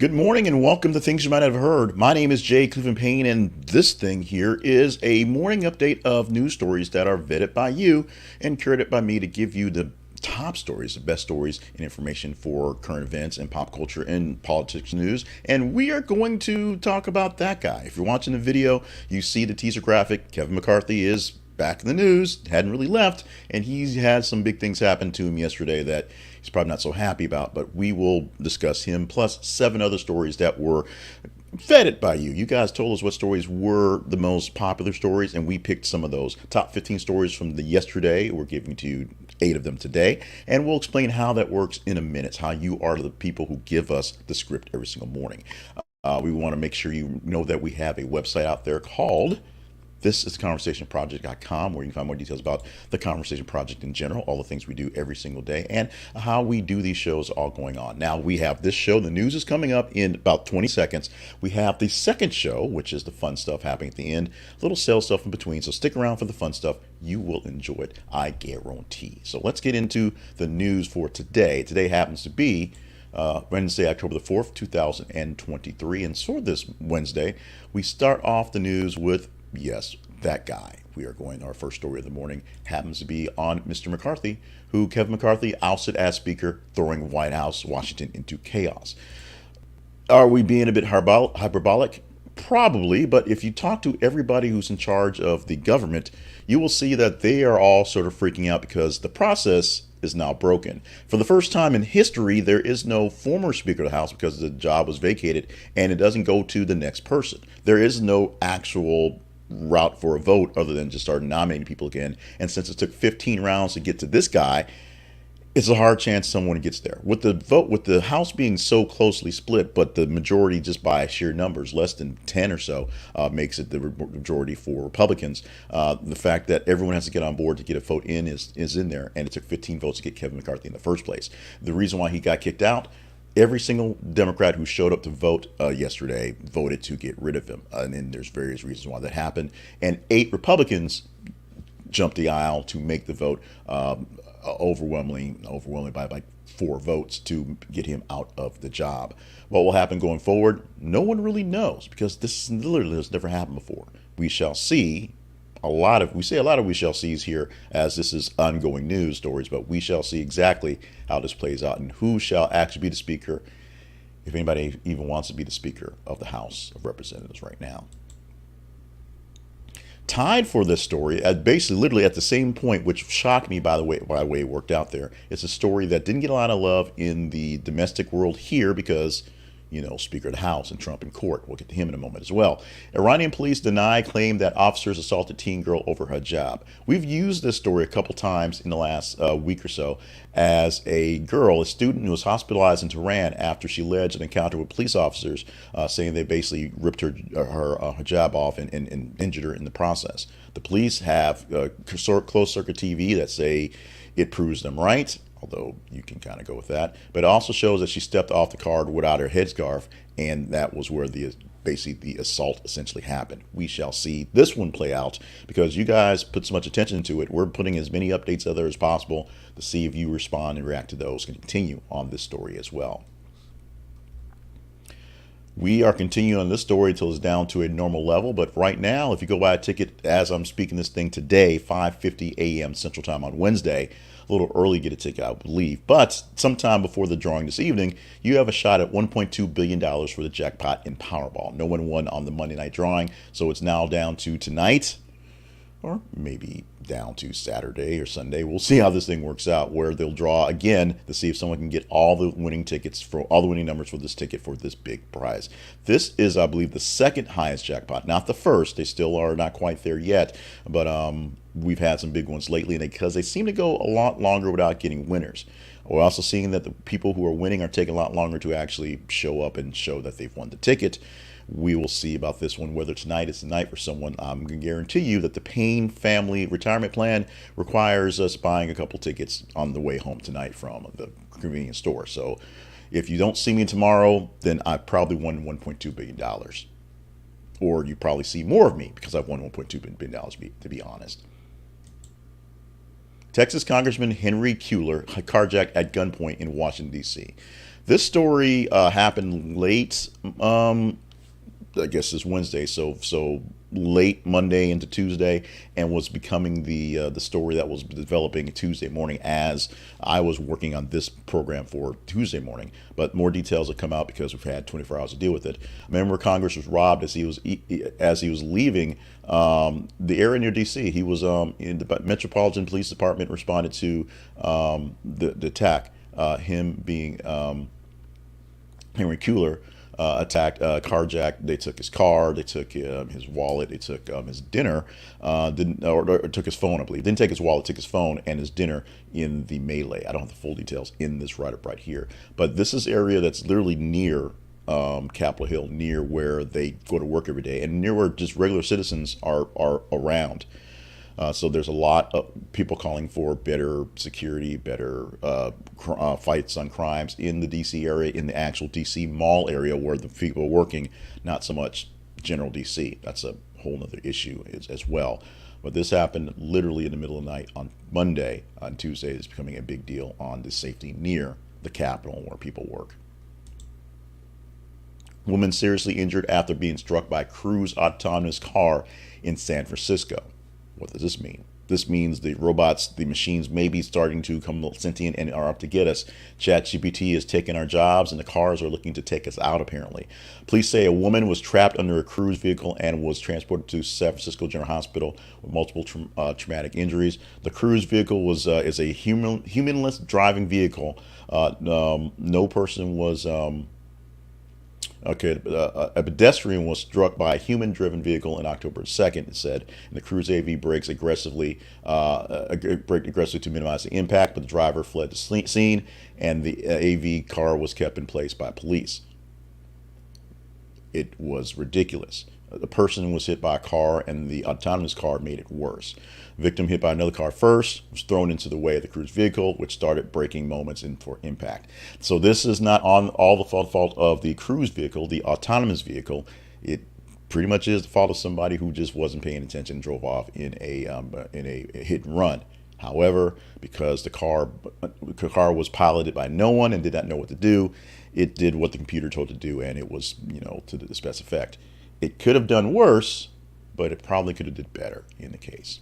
Good morning and welcome to Things You Might Have Heard. My name is Jay Cleveland Payne, and this thing here is a morning update of news stories that are vetted by you and curated by me to give you the top stories, the best stories and information for current events and pop culture and politics news. And we are going to talk about that guy. If you're watching the video, you see the teaser graphic. Kevin McCarthy is back in the news, hadn't really left, and he's had some big things happen to him yesterday that he's probably not so happy about, but we will discuss him plus 7 other stories that were vetted by you. You guys told us what stories were the most popular stories, and we picked some of those. Top 15 stories from the yesterday. We're giving to you 8 of them today, and we'll explain how that works in a minute, how you are the people who give us the script every single morning. We want to make sure you know that we have a website out there called This is conversationproject.com, where you can find more details about the Conversation Project in general, all the things we do every single day, and how we do these shows all going on. Now, we have this show. The news is coming up in about 20 seconds. We have the second show, which is the fun stuff happening at the end, little sales stuff in between. So stick around for the fun stuff. You will enjoy it, I guarantee. So let's get into the news for today. Today happens to be Wednesday, October the 4th, 2023. And for this Wednesday, we start off the news with, yes, that guy. We are going, our first story of the morning happens to be on Mr. McCarthy, who Kevin McCarthy ousted as Speaker, throwing White House, Washington into chaos. Are we being a bit hyperbolic? Probably, but if you talk to everybody who's in charge of the government, you will see that they are all sort of freaking out because the process is now broken. For the first time in history, there is no former Speaker of the House because the job was vacated, and it doesn't go to the next person. There is no actual route for a vote other than just start nominating people again. And since it took 15 rounds to get to this guy, it's a hard chance someone gets there. With the vote, with the House being so closely split, but the majority just by sheer numbers, less than 10 or so, makes it the majority for Republicans. The fact that everyone has to get on board to get a vote in is in there, and it took 15 votes to get Kevin McCarthy in the first place. The reason why he got kicked out, every single Democrat who showed up to vote yesterday voted to get rid of him. And then there's various reasons why that happened. And 8 Republicans jumped the aisle to make the vote overwhelmingly by like 4 votes to get him out of the job. What will happen going forward? No one really knows, because this literally has never happened before. We shall see. We say a lot of we shall sees here, as this is ongoing news stories, but we shall see exactly how this plays out and who shall actually be the Speaker, if anybody even wants to be the Speaker of the House of Representatives right now. Tied for this story, at basically literally at the same point, which shocked me by the way it worked out there, it's a story that didn't get a lot of love in the domestic world here because, you know, Speaker of the House and Trump in court. We'll get to him in a moment as well. Iranian police deny claim that officers assaulted teen girl over hijab. We've used this story a couple times in the last week or so as a girl, a student who was hospitalized in Tehran after she alleged an encounter with police officers, saying they basically ripped her hijab off and injured her in the process. The police have closed circuit TV that say it proves them right, although you can kind of go with that. But it also shows that she stepped off the car without her headscarf, and that was where basically the assault essentially happened. We shall see this one play out because you guys put so much attention into it. We're putting as many updates out there as possible to see if you respond and react to those and continue on this story as well. We are continuing on this story until it's down to a normal level, but right now, if you go buy a ticket as I'm speaking this thing today, 5:50 a.m. Central Time on Wednesday, a little early to get a ticket, I believe, but sometime before the drawing this evening, you have a shot at $1.2 billion for the jackpot in Powerball. No one won on the Monday night drawing, so it's now down to tonight, or maybe down to Saturday or Sunday. We'll see how this thing works out, where they'll draw again to see if someone can get all the winning tickets for all the winning numbers for this ticket for this big prize. This is, I believe, the second highest jackpot, not the first. They still are not quite there yet, but we've had some big ones lately, and because they seem to go a lot longer without getting winners. We're also seeing that the people who are winning are taking a lot longer to actually show up and show that they've won the ticket. We will see about this one, whether tonight is the night for someone. I'm going to guarantee you that the Payne family retirement plan requires us buying a couple tickets on the way home tonight from the convenience store. So if you don't see me tomorrow, then I probably won $1.2 billion. Or you probably see more of me because I've won $1.2 billion, to be honest. Texas Congressman Henry Cuellar carjacked at gunpoint in Washington, D.C. This story happened late. I guess it's Wednesday, so late Monday into Tuesday, and was becoming the story that was developing Tuesday morning as I was working on this program for Tuesday morning. But more details have come out because we've had 24 hours to deal with it. A member of Congress was robbed as he was leaving the area near D.C. He was in the Metropolitan Police Department responded to the attack. Him being Henry Cuellar. Attacked, carjacked. They took his car, they took his wallet, they took his dinner, didn't or took his phone, I believe. Didn't take his wallet, took his phone and his dinner in the melee. I don't have the full details in this write-up right here, but this is area that's literally near Capitol Hill, near where they go to work every day, and near where just regular citizens are around. So there's a lot of people calling for better security, better fights on crimes in the D.C. area, in the actual D.C. mall area where the people are working, not so much general D.C. That's a whole other issue as well. But this happened literally in the middle of the night on Monday. On Tuesday, it's becoming a big deal on the safety near the Capitol where people work. Woman seriously injured after being struck by Cruise autonomous car in San Francisco. What does this mean? This means the robots, the machines may be starting to come sentient and are up to get us. ChatGPT is taking our jobs and the cars are looking to take us out, apparently. Police say a woman was trapped under a Cruise vehicle and was transported to San Francisco General Hospital with multiple traumatic injuries. The Cruise vehicle is a humanless driving vehicle. No person was... Okay, a pedestrian was struck by a human-driven vehicle on October 2nd, it said. And the Cruise AV braked aggressively to minimize the impact, but the driver fled the scene, and the AV car was kept in place by police. It was ridiculous. The person was hit by a car, and the autonomous car made it worse. Victim hit by another car first, was thrown into the way of the Cruise vehicle, which started braking moments for impact. So this is not on all the fault of the Cruise vehicle, the autonomous vehicle. It pretty much is the fault of somebody who just wasn't paying attention and drove off in a hit and run. However, because the car was piloted by no one and did not know what to do, it did what the computer told it to do, and it was, to the best effect. It could have done worse, but it probably could have did better in the case.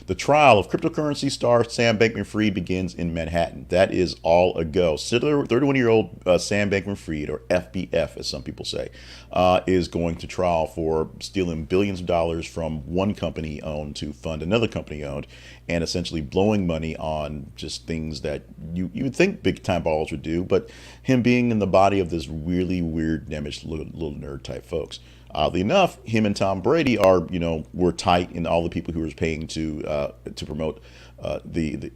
The trial of cryptocurrency star Sam Bankman-Fried begins in Manhattan. That is all a go. 31-year-old Sam Bankman-Fried, or FBF as some people say, is going to trial for stealing billions of dollars from one company owned to fund another company owned, and essentially blowing money on just things that you would think big time ballers would do, but him being in the body of this really weird, nemish little nerd type folks. Oddly enough, him and Tom Brady were tight in all the people who was paying to promote the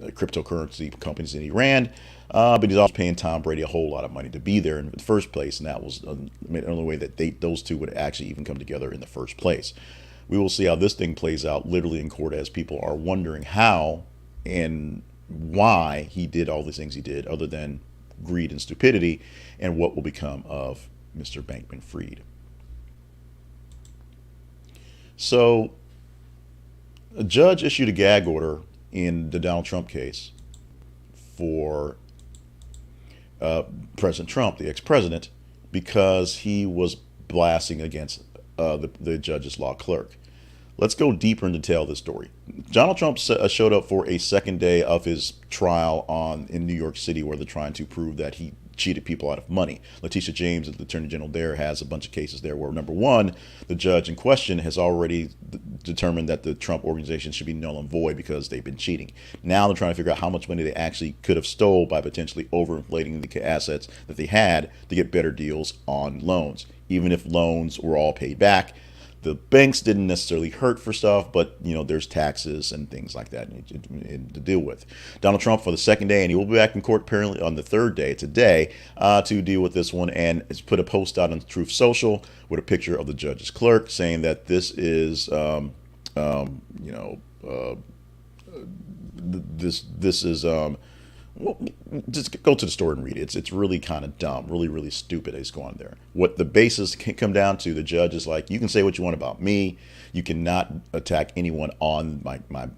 cryptocurrency companies in Iran. But he's also paying Tom Brady a whole lot of money to be there in the first place, and that was the only way that those two would actually even come together in the first place. We will see how this thing plays out literally in court as people are wondering how and why he did all these things he did, other than greed and stupidity, and what will become of Mr. Bankman-Fried. So, a judge issued a gag order in the Donald Trump case for President Trump, the ex-president, because he was blasting against the judge's law clerk. Let's go deeper into tell this story. Donald Trump showed up for a second day of his trial in New York City, where they're trying to prove that he cheated people out of money. Letitia James, the attorney general there, has a bunch of cases there where, number one, the judge in question has already determined that the Trump organization should be null and void because they've been cheating. Now they're trying to figure out how much money they actually could have stole by potentially overinflating the assets that they had to get better deals on loans. Even if loans were all paid back, the banks didn't necessarily hurt for stuff, but there's taxes and things like that to deal with. Donald Trump for the second day, and he will be back in court apparently on the third day, today, to deal with this one, and has put a post out on Truth Social with a picture of the judge's clerk saying that this is, this is. Well, just go to the store and read it. It's really kind of dumb, really stupid it's going there. What the basis can come down to, the judge is like, you can say what you want about me. You cannot attack anyone on my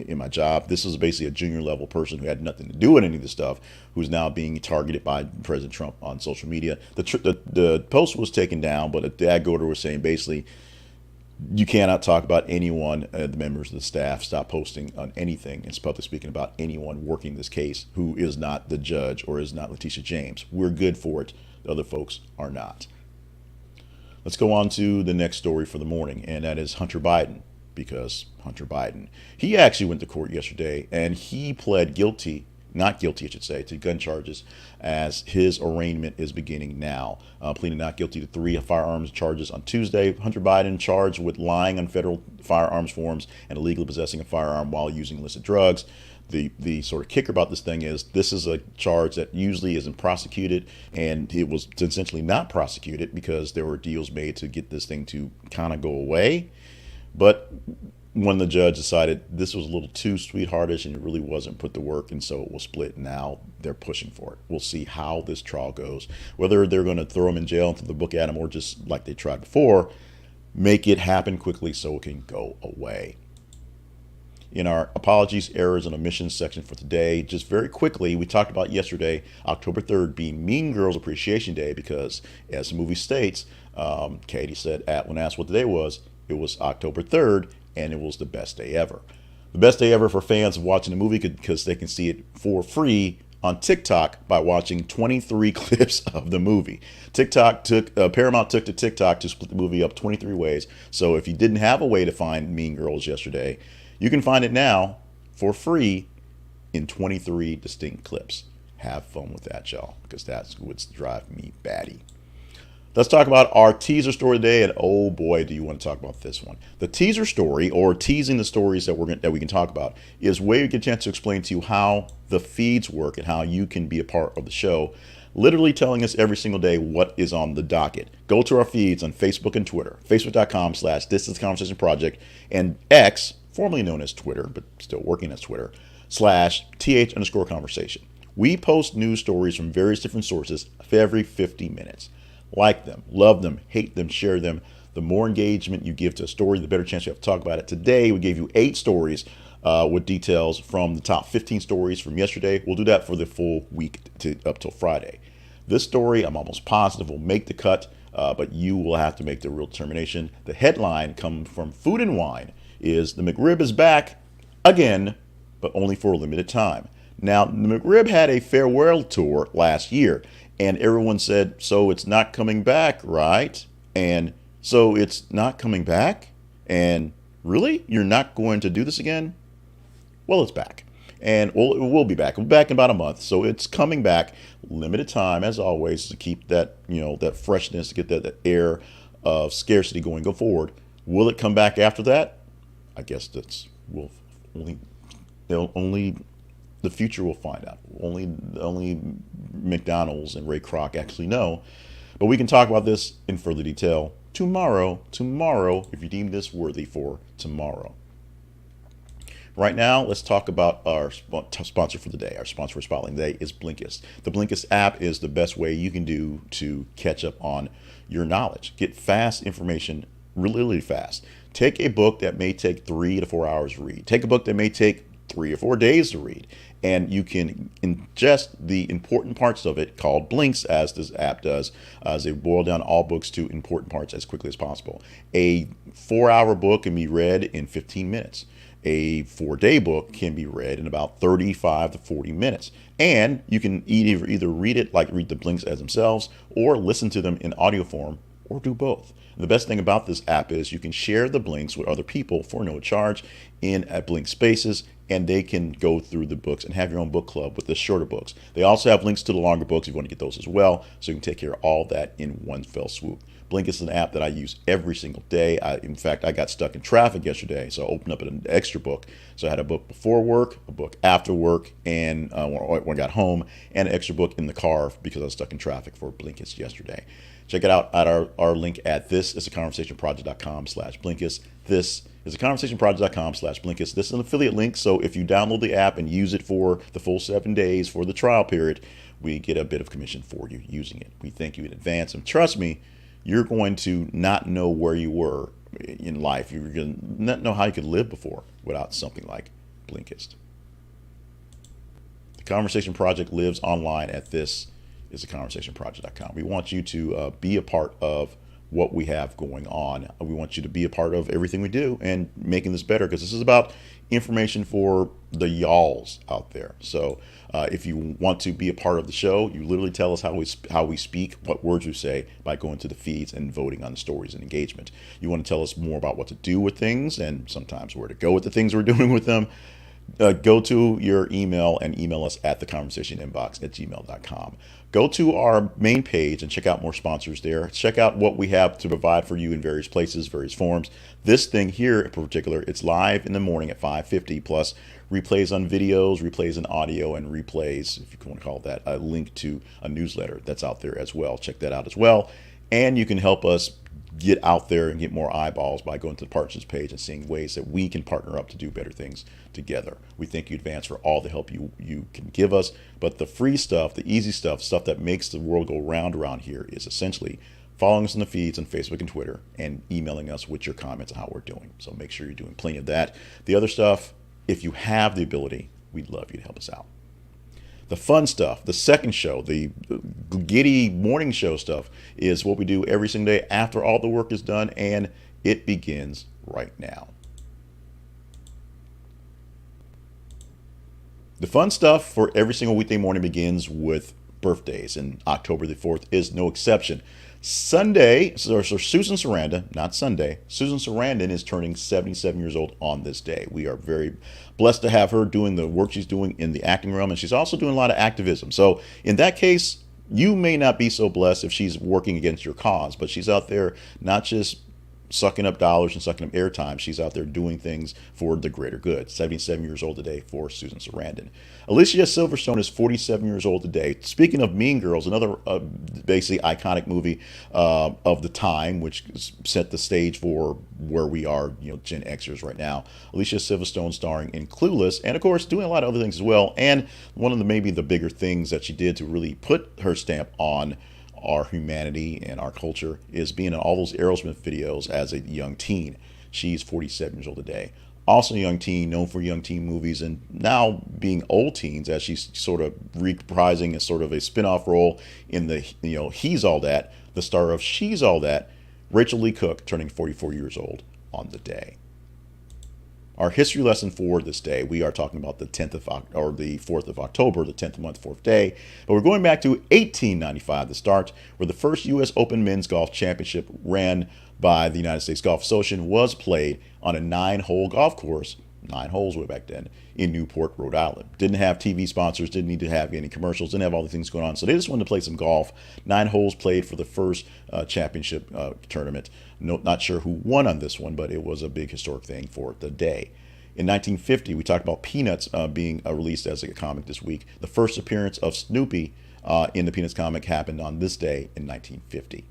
in my job. This was basically a junior level person who had nothing to do with any of this stuff, who's now being targeted by President Trump on social media. The post was taken down, but a gag order was saying basically you cannot talk about anyone, the members of the staff, stop posting on anything. It's public speaking about anyone working this case who is not the judge or is not Letitia James. We're good for it. The other folks are not. Let's go on to the next story for the morning, and that is Hunter Biden. Because Hunter Biden, he actually went to court yesterday and he pled guilty, not guilty, I should say, to gun charges as his arraignment is beginning now. Pleading not guilty to 3 firearms charges on Tuesday. Hunter Biden charged with lying on federal firearms forms and illegally possessing a firearm while using illicit drugs. The sort of kicker about this thing is this is a charge that usually isn't prosecuted, and it was essentially not prosecuted because there were deals made to get this thing to kind of go away. But when the judge decided this was a little too sweetheartish and it really wasn't put to work, and so it will split, now they're pushing for it. We'll see how this trial goes, whether they're going to throw him in jail and throw the book at him, or just like they tried before, make it happen quickly so it can go away. In our apologies, errors, and omissions section for today, just very quickly, we talked about yesterday, October 3rd being Mean Girls Appreciation Day, because as the movie states, Katie said when asked what the day was, it was October 3rd, and it was the best day ever. The best day ever for fans of watching the movie because they can see it for free on TikTok by watching 23 clips of the movie. Paramount took to TikTok to split the movie up 23 ways. So if you didn't have a way to find Mean Girls yesterday, you can find it now for free in 23 distinct clips. Have fun with that, y'all, because that's what's driving me batty. Let's talk about our teaser story today, and oh boy, do you want to talk about this one. The teaser story, or teasing the stories that we can talk about, is where you get a chance to explain to you how the feeds work and how you can be a part of the show, literally telling us every single day what is on the docket. Go to our feeds on Facebook and Twitter, facebook.com/This Is the Conversation Project, and X, formerly known as Twitter, but still working as Twitter, /TH_conversation. We post news stories from various different sources every 50 minutes. Like them, love them, hate them, share them. The more engagement you give to a story, the better chance you have to talk about it. Today, we gave you 8 stories with details from the top 15 stories from yesterday. We'll do that for the full week up till Friday. This story, I'm almost positive, will make the cut, but you will have to make the real determination. The headline comes from Food and Wine is the McRib is back again, but only for a limited time. Now, the McRib had a farewell tour last year, and everyone said, so it's not coming back, right? And so it's not coming back? And really? You're not going to do this again? Well, it's back. And well, it will be back. We'll be back in about a month. So it's coming back. Limited time, as always, to keep that, that freshness, to get that air of scarcity going. Go forward. Will it come back after that? I guess only the future will find out. Only McDonald's and Ray Kroc actually know. But we can talk about this in further detail tomorrow, if you deem this worthy for tomorrow. Right now, let's talk about our sponsor for the day. Our sponsor for Spotlight today is Blinkist. The Blinkist app is the best way you can do to catch up on your knowledge. Get fast information really fast. Take a book that may take 3 to 4 hours to read. Take a book that may take 3 or 4 days to read, and you can ingest the important parts of it, called Blinks, as this app does, as they boil down all books to important parts as quickly as possible. A 4-hour book can be read in 15 minutes. A 4-day book can be read in about 35 to 40 minutes. And you can either read it, like read the Blinks as themselves, or listen to them in audio form, or do both. The best thing about this app is you can share the Blinks with other people for no charge at Blink Spaces, and they can go through the books and have your own book club with the shorter books. They also have links to the longer books if you want to get those as well, so you can take care of all that in one fell swoop. Blinkist is an app that I use every single day. In fact, I got stuck in traffic yesterday, so I opened up an extra book. So I had a book before work, a book after work, and when I got home, and an extra book in the car because I was stuck in traffic for Blinkist yesterday. Check it out at our link at thisisaconversationproject.com/Blinkist. This is aconversationproject.com/Blinkist. This is an affiliate link, so if you download the app and use it for the full 7 days for the trial period, we get a bit of commission for you using it. We thank you in advance, and trust me, you're going to not know where you were in life. You're going to not know how you could live before without something like Blinkist. The Conversation Project lives online at this is theconversationproject.com. We want you to be a part of what we have going on. We want you to be a part of everything we do and making this better, because this is about information for the y'alls out there. So if you want to be a part of the show, you literally tell us how we speak, what words we say, by going to the feeds and voting on the stories and engagement. You want to tell us more about what to do with things and sometimes where to go with the things we're doing with them. Go to your email and email us at theconversationinbox@gmail.com. Go to our main page and check out more sponsors there. Check out what we have to provide for you in various places, various forms. This thing here in particular, it's live in the morning at 5:50, plus replays on videos, replays on audio, and replays, if you want to call that, a link to a newsletter that's out there as well. Check that out as well. And you can help us get out there and get more eyeballs by going to the partnerships page and seeing ways that we can partner up to do better things together. We thank you in advance for all the help you can give us. But the free stuff, the easy stuff that makes the world go round around here is essentially following us on the feeds on Facebook and Twitter and emailing us with your comments on how we're doing. So make sure you're doing plenty of that. The other stuff, if you have the ability, we'd love you to help us out. The fun stuff, the second show, the giddy morning show stuff, is what we do every single day after all the work is done, and it begins right now. The fun stuff for every single weekday morning begins with birthdays, and October the 4th is no exception. Sunday, so Susan Sarandon, not Sunday, Susan Sarandon is turning 77 years old on this day. We are very blessed to have her doing the work she's doing in the acting realm, and she's also doing a lot of activism. So in that case, you may not be so blessed if she's working against your cause, but she's out there not just sucking up dollars and sucking up airtime. She's out there doing things for the greater good. 77 years old today for Susan Sarandon. Alicia Silverstone is 47 years old today. Speaking of Mean Girls, another basically iconic movie of the time, which set the stage for where we are, Gen Xers right now. Alicia Silverstone starring in Clueless, and of course doing a lot of other things as well. And one of the maybe the bigger things that she did to really put her stamp on our humanity and our culture is being in all those Aerosmith videos as a young teen. She's 47 years old today. Also a young teen, known for young teen movies, and now being old teens, as she's sort of reprising as sort of a spin-off role in the, He's All That, the star of She's All That, Rachel Lee Cook, turning 44 years old on the day. Our history lesson for this day, we are talking about the 4th of October, the 10th month, 4th day. But we're going back to 1895 to start, where the first U.S. Open Men's Golf Championship ran by the United States Golf Association was played on a 9-hole golf course, 9 holes way back then, in Newport, Rhode Island. Didn't have TV sponsors, didn't need to have any commercials, didn't have all the things going on. So they just wanted to play some golf. 9 holes played for the first championship tournament. Not sure who won on this one, but it was a big historic thing for the day. In 1950, we talked about Peanuts being released as a comic this week. The first appearance of Snoopy in the Peanuts comic happened on this day in 1950.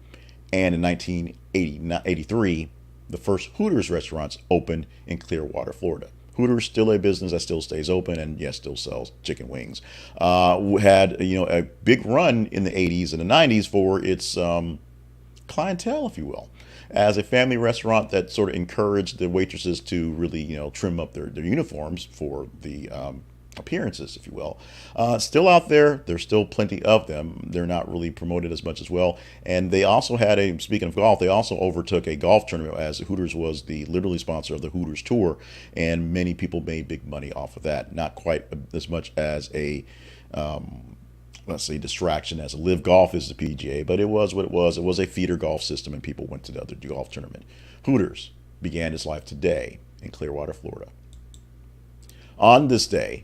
And in 1983, the first Hooters restaurants opened in Clearwater, Florida. Hooters still a business that still stays open and yes, still sells chicken wings. Had a big run in the 80s and the 90s for its clientele, if you will, as a family restaurant that sort of encouraged the waitresses to really trim up their uniforms for the appearances, if you will. Still out there, there's still plenty of them. They're not really promoted as much as well. And they also had speaking of golf, they also overtook a golf tournament, as Hooters was the literally sponsor of the Hooters tour, and many people made big money off of that. Not quite as much as a let's say distraction as a live golf is the PGA, but it was what it was. It was a feeder golf system, and people went to the other golf tournament. Hooters began its life today in Clearwater, Florida. On this day,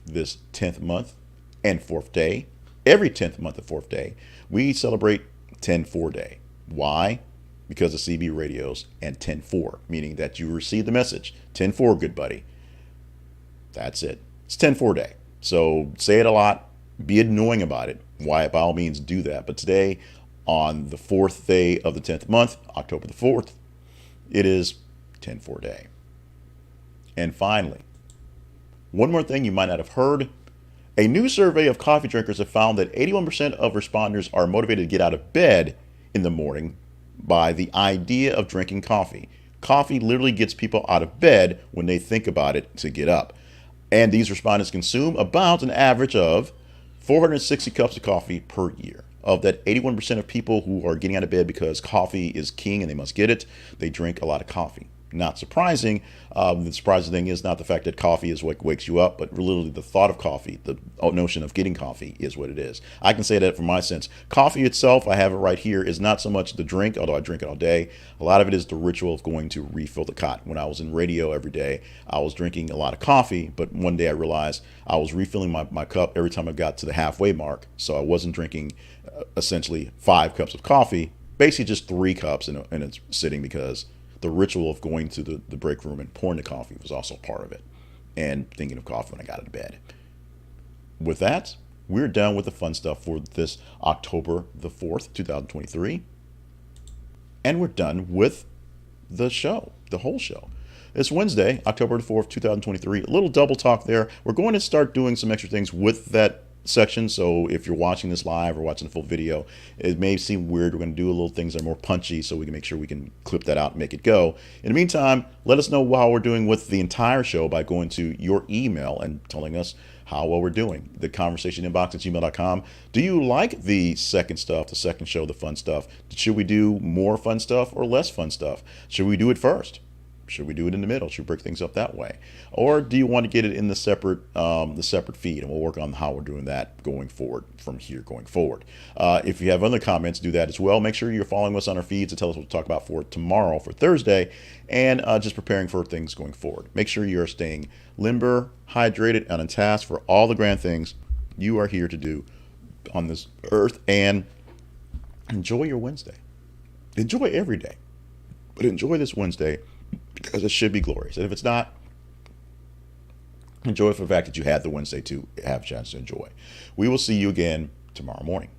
this 10th month and 4th day, every 10th month and 4th day, we celebrate 10-4 day. Why? Because of CB radios and 10-4, meaning that you receive the message. 10-4, good buddy. That's it. It's 10-4 day. So say it a lot. Be annoying about it. Why? By all means, do that. But today, on the 4th day of the 10th month, October the 4th, it is 10-4 day. And finally, one more thing you might not have heard. A new survey of coffee drinkers have found that 81% of responders are motivated to get out of bed in the morning by the idea of drinking coffee. Coffee literally gets people out of bed when they think about it to get up. And these respondents consume about an average of 460 cups of coffee per year. Of that, 81% of people who are getting out of bed because coffee is king and they must get it, they drink a lot of coffee. Not surprising. The surprising thing is not the fact that coffee is what wakes you up, but literally the thought of coffee, the notion of getting coffee is what it is. I can say that from my sense. Coffee itself, I have it right here, is not so much the drink, although I drink it all day. A lot of it is the ritual of going to refill the cot. When I was in radio every day, I was drinking a lot of coffee, but one day I realized I was refilling my cup every time I got to the halfway mark. So I wasn't drinking essentially 5 cups of coffee, basically just 3 cups in a sitting, because the ritual of going to the break room and pouring the coffee was also part of it, and thinking of coffee when I got out of bed. With that, we're done with the fun stuff for this October the 4th, 2023. And we're done with the show, the whole show. It's Wednesday, October the 4th, 2023. A little double talk there. We're going to start doing some extra things with that section. So if you're watching this live or watching the full video, it may seem weird. We're going to do a little things that are more punchy so we can make sure we can clip that out and make it go. In the meantime, let us know how we're doing with the entire show by going to your email and telling us how well we're doing. The conversation inbox at gmail.com. Do you like the second stuff, the second show, the fun stuff? Should we do more fun stuff or less fun stuff? Should we do it first? Should we do it in the middle? Should we break things up that way? Or do you want to get it in the separate feed? And we'll work on how we're doing that going forward from here going forward. If you have other comments, do that as well. Make sure you're following us on our feeds to tell us what to talk about for tomorrow, for Thursday, and just preparing for things going forward. Make sure you're staying limber, hydrated, and on task for all the grand things you are here to do on this earth. And enjoy your Wednesday. Enjoy every day, but enjoy this Wednesday, because it should be glorious. And if it's not, enjoy it for the fact that you had the Wednesday to have a chance to enjoy. We will see you again tomorrow morning.